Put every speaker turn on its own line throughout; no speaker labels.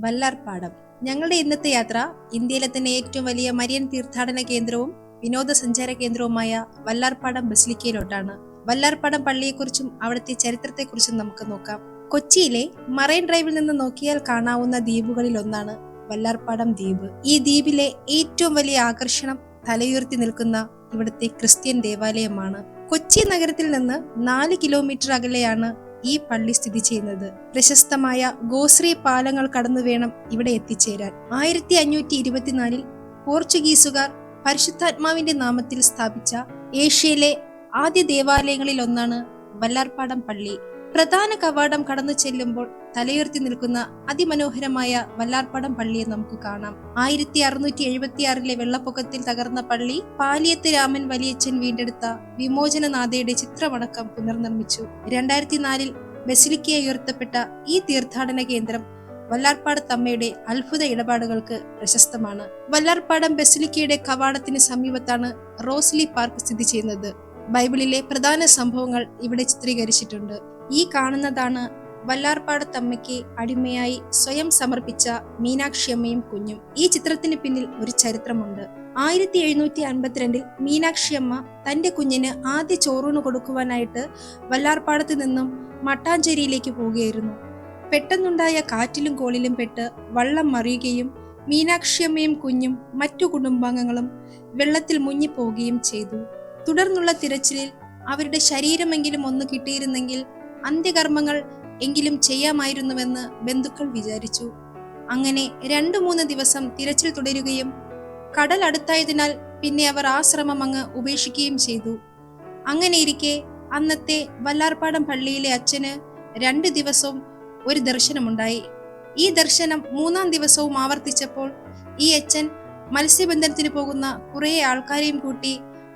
വല്ലാർപാടം. ഞങ്ങളുടെ ഇന്നത്തെ യാത്ര ഇന്ത്യയിലെ തന്നെ ഏറ്റവും വലിയ മരിയൻ തീർത്ഥാടന കേന്ദ്രവും വിനോദസഞ്ചാര കേന്ദ്രവുമായ വല്ലാർപാടം ബസിലിക്കയിലോട്ടാണ്. വല്ലാർപാടം പള്ളിയെക്കുറിച്ചും അവിടുത്തെ ചരിത്രത്തെക്കുറിച്ചും നമുക്ക് നോക്കാം. കൊച്ചിയിലെ മറൈൻ ഡ്രൈവിൽ നിന്ന് നോക്കിയാൽ കാണാവുന്ന ദ്വീപുകളിൽ ഒന്നാണ് വല്ലാർപാടം ദ്വീപ്. ഈ ദ്വീപിലെ ഏറ്റവും വലിയ ആകർഷണം തലയുയർത്തി നിൽക്കുന്ന ഇവിടുത്തെ ക്രിസ്ത്യൻ ദേവാലയമാണ്. കൊച്ചി നഗരത്തിൽ നിന്ന് 4 കിലോമീറ്റർ അകലെയാണ് ഈ പള്ളി സ്ഥിതി ചെയ്യുന്നത്. പ്രശസ്തമായ ഗോശ്രീ പാലങ്ങൾ കടന്നു വേണം ഇവിടെ എത്തിച്ചേരാൻ. 1524 പോർച്ചുഗീസുകാർ പരിശുദ്ധാത്മാവിന്റെ നാമത്തിൽ സ്ഥാപിച്ച ഏഷ്യയിലെ ആദ്യ ദേവാലയങ്ങളിൽ ഒന്നാണ് വല്ലാർപാടം പള്ളി. പ്രധാന കവാടം കടന്നു ചെല്ലുമ്പോൾ തലയുയർത്തി നിൽക്കുന്ന അതിമനോഹരമായ വല്ലാർപാടം പള്ളിയെ നമുക്ക് കാണാം. 1676 വെള്ളപ്പൊക്കത്തിൽ തകർന്ന പള്ളി പാലിയത്ത് രാമൻ വലിയച്ഛൻ വീണ്ടെടുത്ത വിമോചനനാഥയുടെ ചിത്രമടക്കം പുനർനിർമ്മിച്ചു. 2004 ബസിലിക്കയായി ഉയർത്തപ്പെട്ട ഈ തീർത്ഥാടന കേന്ദ്രം വല്ലാർപാടത്തമ്മയുടെ അത്ഭുത ഇടപാടുകൾക്ക് പ്രശസ്തമാണ്. വല്ലാർപാടം ബസിലിക്കയുടെ കവാടത്തിന് സമീപത്താണ് റോസ്ലി പാർക്ക് സ്ഥിതി ചെയ്യുന്നത്. ബൈബിളിലെ പ്രധാന സംഭവങ്ങൾ ഇവിടെ ചിത്രീകരിച്ചിട്ടുണ്ട്. ഈ കാണുന്നതാണ് വല്ലാർപാടത്തമ്മയ്ക്ക് അടിമയായി സ്വയം സമർപ്പിച്ച മീനാക്ഷിയമ്മയും കുഞ്ഞും. ഈ ചിത്രത്തിന് പിന്നിൽ ഒരു ചരിത്രമുണ്ട്. 1752 മീനാക്ഷിയമ്മ തന്റെ കുഞ്ഞിന് ആദ്യ ചോറൂണ് കൊടുക്കുവാനായിട്ട് വല്ലാർപാടത്ത് നിന്നും മട്ടാഞ്ചേരിയിലേക്ക് പോവുകയായിരുന്നു. പെട്ടെന്നുണ്ടായ കാറ്റിലും കോളിലും പെട്ട് വള്ളം മറിയുകയും മീനാക്ഷിയമ്മയും കുഞ്ഞും മറ്റു കുടുംബാംഗങ്ങളും വെള്ളത്തിൽ മുങ്ങിപ്പോവുകയും ചെയ്തു. തുടർന്നുള്ള തിരച്ചിലിൽ അവരുടെ ശരീരമെങ്കിലും ഒന്ന് കിട്ടിയിരുന്നെങ്കിൽ അന്ത്യകർമ്മങ്ങൾ എങ്കിലും ചെയ്യാമായിരുന്നുവെന്ന് ബന്ധുക്കൾ വിചാരിച്ചു. അങ്ങനെ 2-3 ദിവസം തിരച്ചിൽ തുടരുകയും കടൽ അടുത്തായതിനാൽ പിന്നെ അവർ ആ ശ്രമം അങ്ങ് ഉപേക്ഷിക്കുകയും ചെയ്തു. അങ്ങനെയിരിക്കെ അന്നത്തെ വല്ലാർപാടം പള്ളിയിലെ അച്ഛന് 2 ദിവസവും ഒരു ദർശനമുണ്ടായി. ഈ ദർശനം 3-ാം ദിവസവും ആവർത്തിച്ചപ്പോൾ ഈ അച്ഛൻ മത്സ്യബന്ധനത്തിന് പോകുന്ന കുറേ ആൾക്കാരെയും കൂട്ടി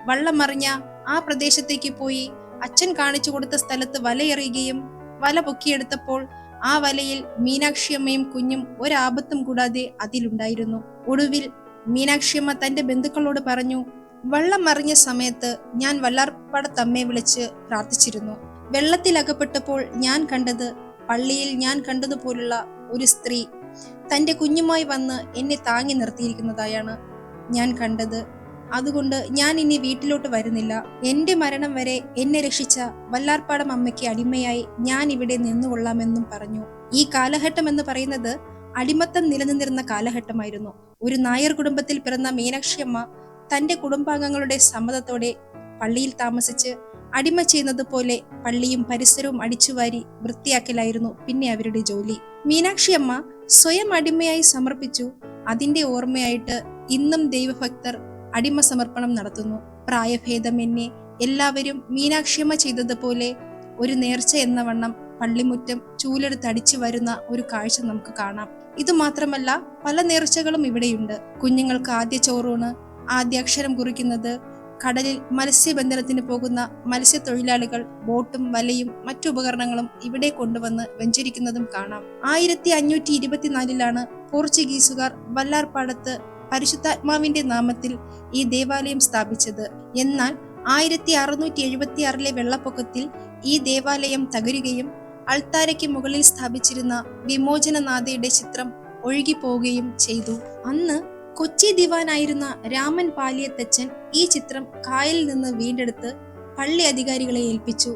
വള്ളം മറിഞ്ഞ ആ പ്രദേശത്തേക്ക് പോയി അച്ഛൻ കാണിച്ചു കൊടുത്ത സ്ഥലത്ത് വലയെറിയുകയും വല പൊക്കിയെടുത്തപ്പോൾ ആ വലയിൽ മീനാക്ഷിയമ്മയും കുഞ്ഞും ഒരാപത്തും കൂടാതെ അതിലുണ്ടായിരുന്നു. ഒടുവിൽ മീനാക്ഷിയമ്മ തന്റെ ബന്ധുക്കളോട് പറഞ്ഞു, വള്ളം മറിഞ്ഞ സമയത്ത് ഞാൻ വല്ലാർപാടത്തമ്മയെ വിളിച്ച് പ്രാർത്ഥിച്ചിരുന്നു. വെള്ളത്തിലകപ്പെട്ടപ്പോൾ ഞാൻ കണ്ടത് പള്ളിയിൽ ഞാൻ കണ്ടതുപോലുള്ള ഒരു സ്ത്രീ തന്റെ കുഞ്ഞുമായി വന്ന് എന്നെ താങ്ങി നിർത്തിയിരിക്കുന്നതായാണ് ഞാൻ കണ്ടത്. അതുകൊണ്ട് ഞാൻ ഇനി വീട്ടിലോട്ട് വരുന്നില്ല. എന്റെ മരണം വരെ എന്നെ രക്ഷിച്ച വല്ലാർപാടം അമ്മയ്ക്ക് അടിമയായി ഞാൻ ഇവിടെ നിന്നുകൊള്ളാമെന്നും പറഞ്ഞു. ഈ കാലഘട്ടം എന്ന് പറയുന്നത് അടിമത്തം നിലനിന്നിരുന്ന കാലഘട്ടമായിരുന്നു. ഒരു നായർ കുടുംബത്തിൽ പിറന്ന മീനാക്ഷിയമ്മ തന്റെ കുടുംബാംഗങ്ങളുടെ സമ്മതത്തോടെ പള്ളിയിൽ താമസിച്ച് അടിമ ചെയ്യുന്നത് പോലെ പള്ളിയും പരിസരവും അടിച്ചുവാരി വൃത്തിയാക്കലായിരുന്നു പിന്നെ അവരുടെ ജോലി. മീനാക്ഷിയമ്മ സ്വയം അടിമയായി സമർപ്പിച്ചു. അതിന്റെ ഓർമ്മയായിട്ട് ഇന്നും ദൈവഭക്തർ അടിമ സമർപ്പണം നടത്തുന്നു. പ്രായഭേദമന്യേ എല്ലാവരും മീനാക്ഷിയമ്മ ചെയ്തതുപോലെ ഒരു നേർച്ച എന്ന വണ്ണം പള്ളിമുറ്റം ചൂലെടുത്ത് അടിച്ചു വരുന്ന ഒരു കാഴ്ച നമുക്ക് കാണാം. ഇത് മാത്രമല്ല, പല നേർച്ചകളും ഇവിടെയുണ്ട്. കുഞ്ഞുങ്ങൾക്ക് ആദ്യ ചോറൂണ്, ആദ്യ അക്ഷരം കുറിക്കുന്നത്, കടലിൽ മത്സ്യബന്ധനത്തിന് പോകുന്ന മത്സ്യത്തൊഴിലാളികൾ ബോട്ടും വലയും മറ്റു ഉപകരണങ്ങളും ഇവിടെ കൊണ്ടുവന്ന് വെഞ്ചരിക്കുന്നതും കാണാം. 1524 പോർച്ചുഗീസുകാർ വല്ലാർപാടത്ത് പരിശുദ്ധാത്മാവിന്റെ നാമത്തിൽ ഈ ദേവാലയം സ്ഥാപിച്ചത്. എന്നാൽ 1676 വെള്ളപ്പൊക്കത്തിൽ ഈ ദേവാലയം തകരുകയും അൾത്താരയ്ക്ക് മുകളിൽ സ്ഥാപിച്ചിരുന്ന വിമോചനനാഥയുടെ ചിത്രം ഒഴുകിപ്പോവുകയും ചെയ്തു. അന്ന് കൊച്ചി ദിവാനായിരുന്ന രാമൻ പാലിയത്തച്ഛൻ ഈ ചിത്രം കായലിൽ നിന്ന് വീണ്ടെടുത്ത് പള്ളി അധികാരികളെ ഏൽപ്പിച്ചു.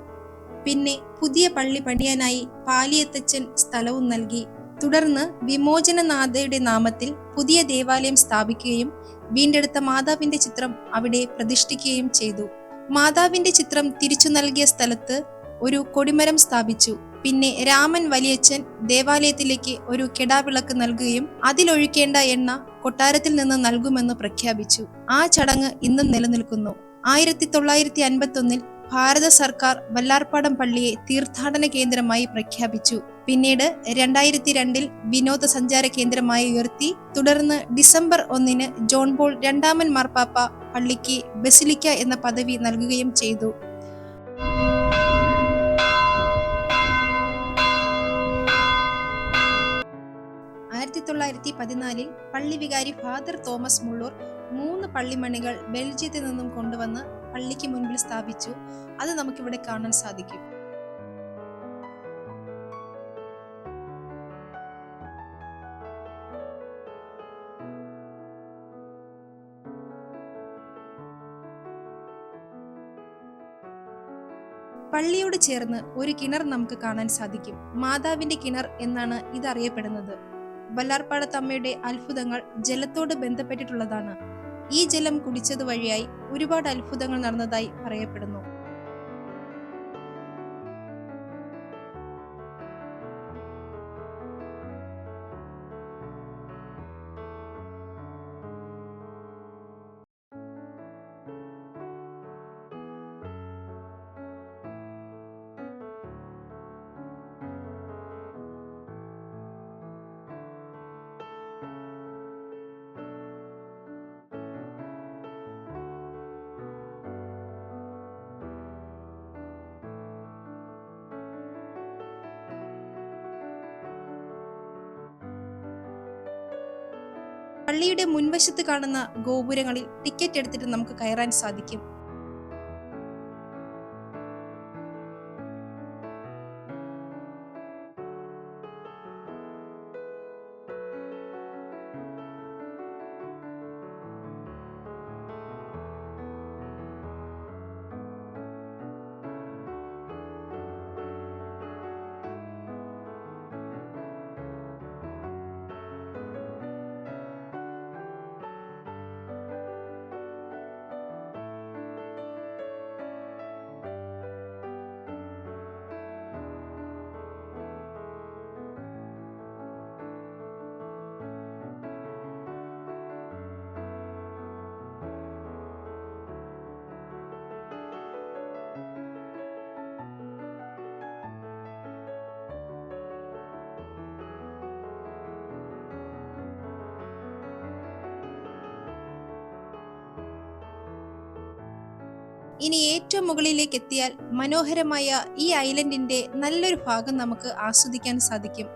പിന്നെ പുതിയ പള്ളി പണിയാനായി പാലിയത്തച്ഛൻ സ്ഥലവും നൽകി. തുടർന്ന് വിമോചനനാഥയുടെ നാമത്തിൽ പുതിയ ദേവാലയം സ്ഥാപിക്കുകയും വീണ്ടെടുത്ത മാതാവിന്റെ ചിത്രം അവിടെ പ്രതിഷ്ഠിക്കുകയും ചെയ്തു. മാതാവിന്റെ ചിത്രം തിരിച്ചു നൽകിയ സ്ഥലത്ത് ഒരു കൊടിമരം സ്ഥാപിച്ചു. പിന്നെ രാമൻ വലിയച്ഛൻ ദേവാലയത്തിലേക്ക് ഒരു കെടാവിളക്ക് നൽകുകയും അതിലൊഴിക്കേണ്ട എണ്ണ കൊട്ടാരത്തിൽ നിന്ന് നൽകുമെന്ന് പ്രഖ്യാപിച്ചു. ആ ചടങ്ങ് ഇന്നും നിലനിൽക്കുന്നു. 1951 ഭാരത സർക്കാർ വല്ലാർപാടം പള്ളിയെ തീർത്ഥാടന കേന്ദ്രമായി പ്രഖ്യാപിച്ചു. പിന്നീട് 2002 വിനോദസഞ്ചാര കേന്ദ്രമായി ഉയർത്തി. തുടർന്ന് ഡിസംബർ 1 ജോൺ പോൾ 2 മാർപ്പാപ്പ പള്ളിക്ക് ബസിലിക്ക എന്ന പദവി നൽകുകയും ചെയ്തു. 1914 പള്ളി വികാരി ഫാദർ തോമസ് മുള്ളൂർ 3 പള്ളിമണികൾ ബെൽജിയത്തിൽ നിന്നും കൊണ്ടുവന്ന് പള്ളിക്ക് മുൻപിൽ സ്ഥാപിച്ചു. അത് നമുക്കിവിടെ കാണാൻ സാധിക്കും. 1914 1914 പള്ളിയോട് ചേർന്ന് ഒരു കിണർ നമുക്ക് കാണാൻ സാധിക്കും. മാതാവിന്റെ കിണർ എന്നാണ് ഇത് അറിയപ്പെടുന്നത്. വല്ലാർപാടത്തമ്മയുടെ അത്ഭുതങ്ങൾ ജലത്തോട് ബന്ധപ്പെട്ടിട്ടുള്ളതാണ്. ഈ ജലം കുടിച്ചത് വഴിയായി ഒരുപാട് അത്ഭുതങ്ങൾ നടന്നതായി പറയപ്പെടുന്നു. പള്ളിയുടെ മുൻവശത്ത് കാണുന്ന ഗോപുരങ്ങളിൽ ടിക്കറ്റ് എടുത്തിട്ട് നമുക്ക് കയറാൻ സാധിക്കും. ഇനി ഏറ്റവും മുകളിലേക്ക് എത്തിയാൽ മനോഹരമായ ഈ ഐലൻഡിന്റെ നല്ലൊരു ഭാഗം നമുക്ക് ആസ്വദിക്കാൻ സാധിക്കും.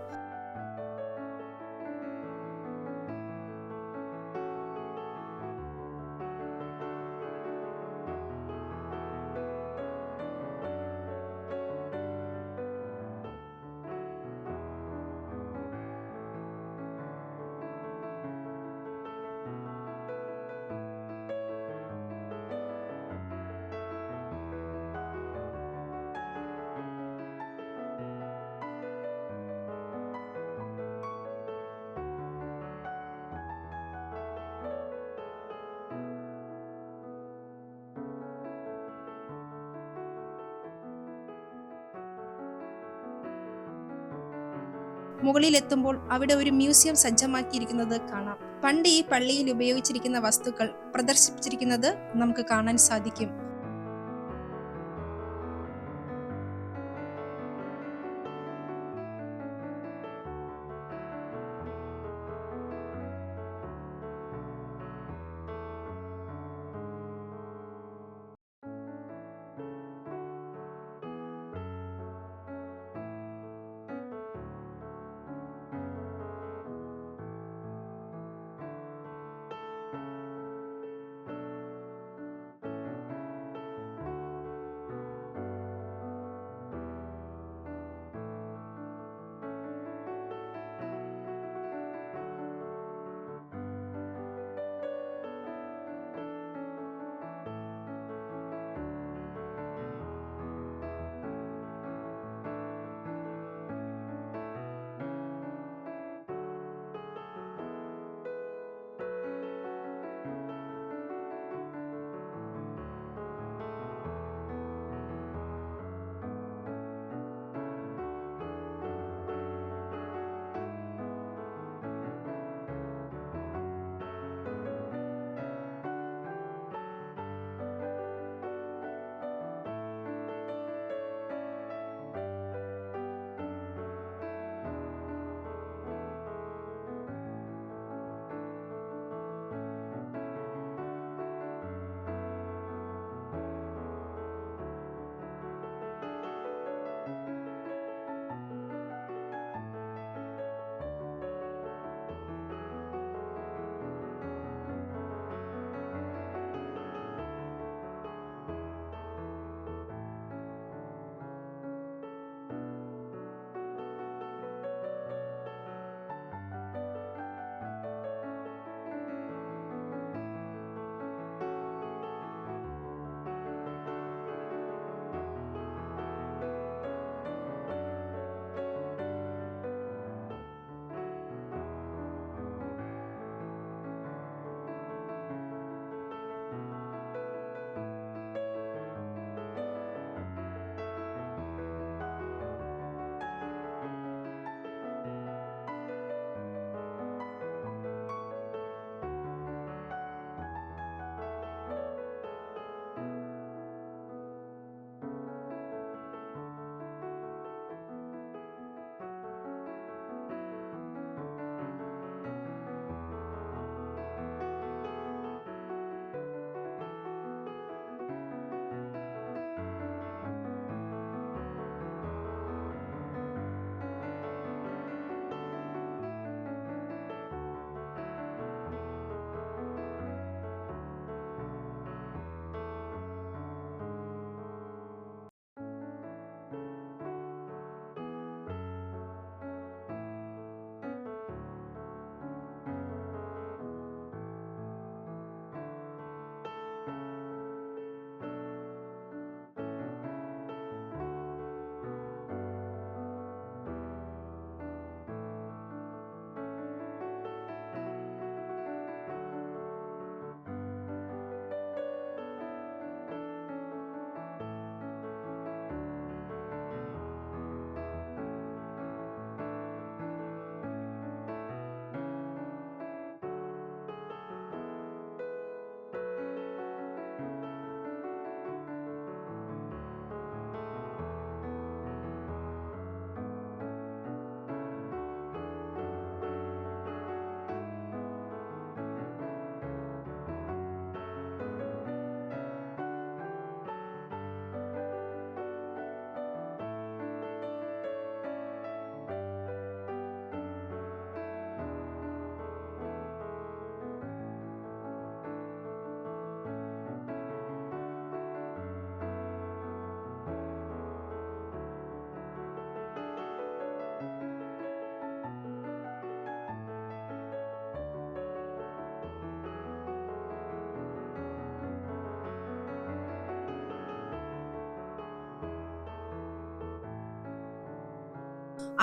മുകളിലെത്തുമ്പോൾ അവിടെ ഒരു മ്യൂസിയം സജ്ജമാക്കിയിരിക്കുന്നത് കാണാം. പണ്ട് ഈ പള്ളിയിൽ ഉപയോഗിച്ചിരിക്കുന്ന വസ്തുക്കൾ പ്രദർശിപ്പിച്ചിരിക്കുന്നത് നമുക്ക് കാണാൻ സാധിക്കും.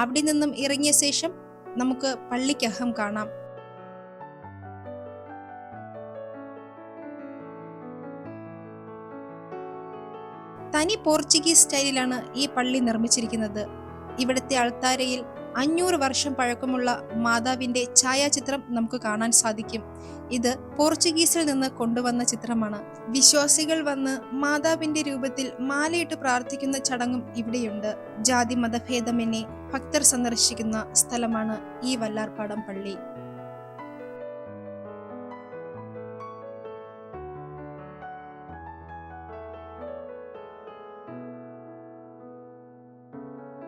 അവിടെ നിന്നും ഇറങ്ങിയ ശേഷം നമുക്ക് പള്ളിക്കകം കാണാം. തനി പോർച്ചുഗീസ് സ്റ്റൈലിലാണ് ഈ പള്ളി നിർമ്മിച്ചിരിക്കുന്നത്. ഇവിടുത്തെ അൾത്താരയിൽ 500 വർഷം പഴക്കമുള്ള മാതാവിന്റെ ഛായാചിത്രം നമുക്ക് കാണാൻ സാധിക്കും. ഇത് പോർച്ചുഗീസിൽ നിന്ന് കൊണ്ടുവന്ന ചിത്രമാണ്. വിശ്വാസികൾ വന്ന് മാതാവിന്റെ രൂപത്തിൽ മാലയിട്ട് പ്രാർത്ഥിക്കുന്ന ചടങ്ങും ഇവിടെയുണ്ട്. ജാതി മതഭേദമന്യേ ഭക്തർ സന്ദർശിക്കുന്ന സ്ഥലമാണ് ഈ വല്ലാർപാടം പള്ളി.